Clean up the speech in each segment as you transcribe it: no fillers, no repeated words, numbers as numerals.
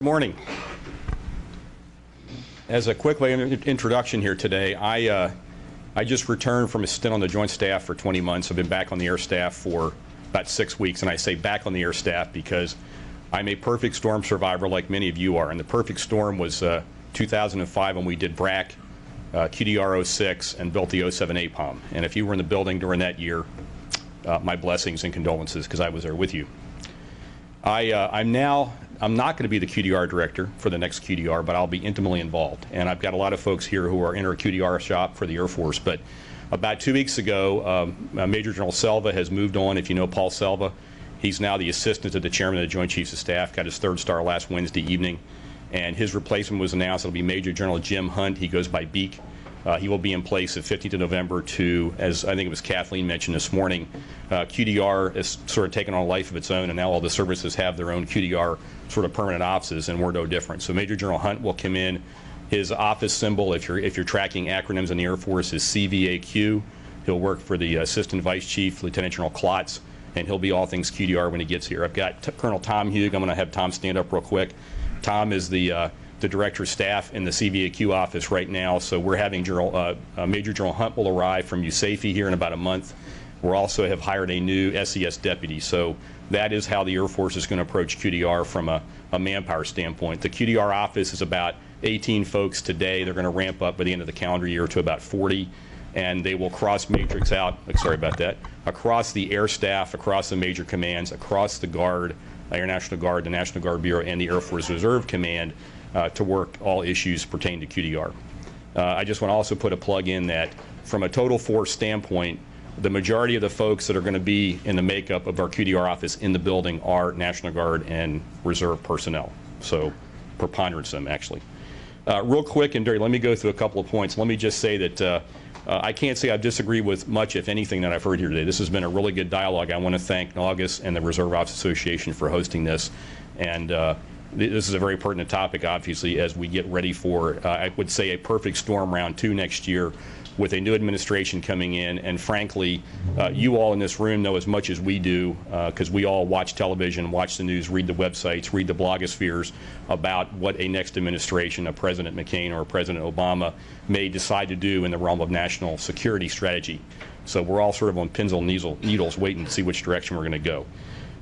Good morning. As a quick introduction here today, I just returned from a stint on the Joint Staff for 20 months. I've been back on the Air Staff for about 6 weeks, and I say back on the Air Staff because I'm a perfect storm survivor like many of you are. And the perfect storm was 2005 when we did BRAC, QDR 06, and built the 07 APOM. And if you were in the building during that year, my blessings and condolences because I was there with you. I'm not going to be the QDR director for the next QDR, but I'll be intimately involved. And I've got a lot of folks here who are in our QDR shop for the Air Force. But about 2 weeks ago, Major General Selva has moved on. If you know Paul Selva, he's now the assistant to the chairman of the Joint Chiefs of Staff, got his 3rd star last Wednesday evening. And his replacement was announced. It'll be Major General Jim Hunt. He goes by Beak. He will be in place at 15th of November to, as I think it was Kathleen mentioned this morning, QDR is sort of taken on a life of its own, and now all the services have their own QDR sort of permanent offices, and we're no different. So Major General Hunt will come in. His office symbol, if you're tracking acronyms in the Air Force, is CVAQ. He'll work for the Assistant Vice Chief, Lieutenant General Klotz, and he'll be all things QDR when he gets here. I've got Colonel Tom Hugh. I'm going to have Tom stand up real quick. Tom is the Director of Staff in the CVAQ office right now, so we're having Major General Hunt will arrive from USAFE here in about a month. We also have hired a new SES deputy, so that is how the Air Force is going to approach QDR from a manpower standpoint. The QDR office is about 18 folks today. They're going to ramp up by the end of the calendar year to about 40, and they will cross-matrix out, sorry about that, across the Air Staff, across the major commands, across the Guard, Air National Guard, the National Guard Bureau, and the Air Force Reserve Command to work all issues pertaining to QDR. I just want to also put a plug in that from a total force standpoint, the majority of the folks that are going to be in the makeup of our QDR office in the building are National Guard and Reserve personnel. So preponderance of them, actually. Real quick, and Derry, let me go through a couple of points. Let me just say that I can't say I've disagreed with much, if anything, that I've heard here today. This has been a really good dialogue. I want to thank August and the Reserve Officers Association for hosting this. And this is a very pertinent topic, obviously, as we get ready for, I would say, a perfect storm round 2 next year with a new administration coming in. And frankly, you all in this room know as much as we do, because we all watch television, watch the news, read the websites, read the blogospheres about what a next administration, a President McCain or a President Obama, may decide to do in the realm of national security strategy. So we're all sort of on pins on needles waiting to see which direction we're going to go.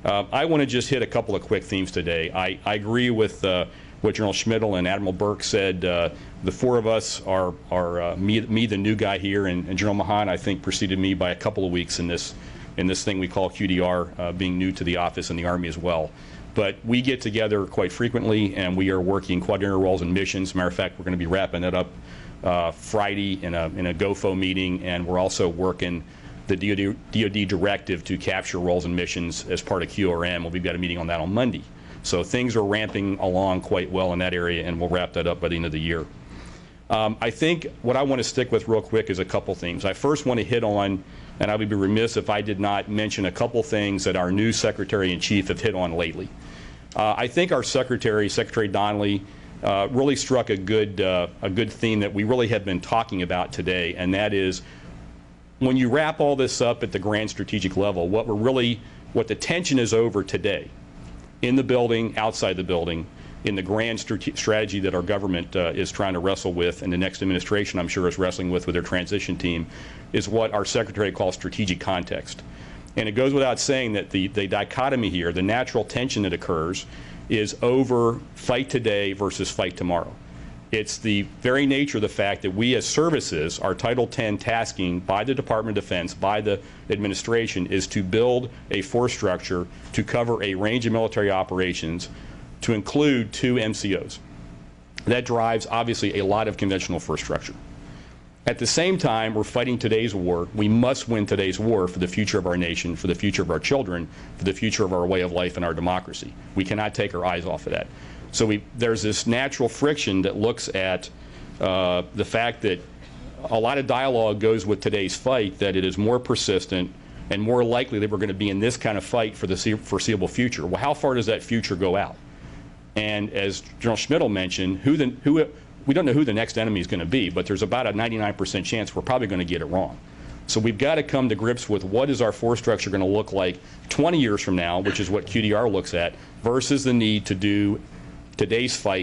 I want to just hit a couple of quick themes today. I agree with what General Schmidl and Admiral Burke said. The 4 of us are me, the new guy here, and General Mahan, I think, preceded me by a couple of weeks in this thing we call QDR, being new to the office in the Army as well. But we get together quite frequently, and we are working quadrennial roles and missions. Matter of fact, we're going to be wrapping that up Friday in a GOFO meeting, and we're also working the DoD directive to capture roles and missions as part of QRM. We've got a meeting on that on Monday. So things are ramping along quite well in that area, and we'll wrap that up by the end of the year. I think what I want to stick with real quick is a couple things. I first want to hit on, and I would be remiss if I did not mention a couple things that our new Secretary-in-Chief have hit on lately. I think our Secretary Donnelly, really struck a good theme that we really have been talking about today, and that is when you wrap all this up at the grand strategic level, what the tension is over today, in the building, outside the building, in the grand strategy that our government is trying to wrestle with, and the next administration, I'm sure, is wrestling with their transition team, is what our Secretary calls strategic context. And it goes without saying that the dichotomy here, the natural tension that occurs, is over fight today versus fight tomorrow. It's the very nature of the fact that we as services, our Title X tasking by the Department of Defense, by the administration, is to build a force structure to cover a range of military operations to include 2 MCOs. That drives, obviously, a lot of conventional force structure. At the same time, we're fighting today's war. We must win today's war for the future of our nation, for the future of our children, for the future of our way of life and our democracy. We cannot take our eyes off of that. So there's this natural friction that looks at the fact that a lot of dialogue goes with today's fight, that it is more persistent and more likely that we're going to be in this kind of fight for the foreseeable future. Well, how far does that future go out? And as General Schmidl mentioned, we don't know who the next enemy is going to be, but there's about a 99% chance we're probably going to get it wrong. So we've got to come to grips with what is our force structure going to look like 20 years from now, which is what QDR looks at, versus the need to do today's fight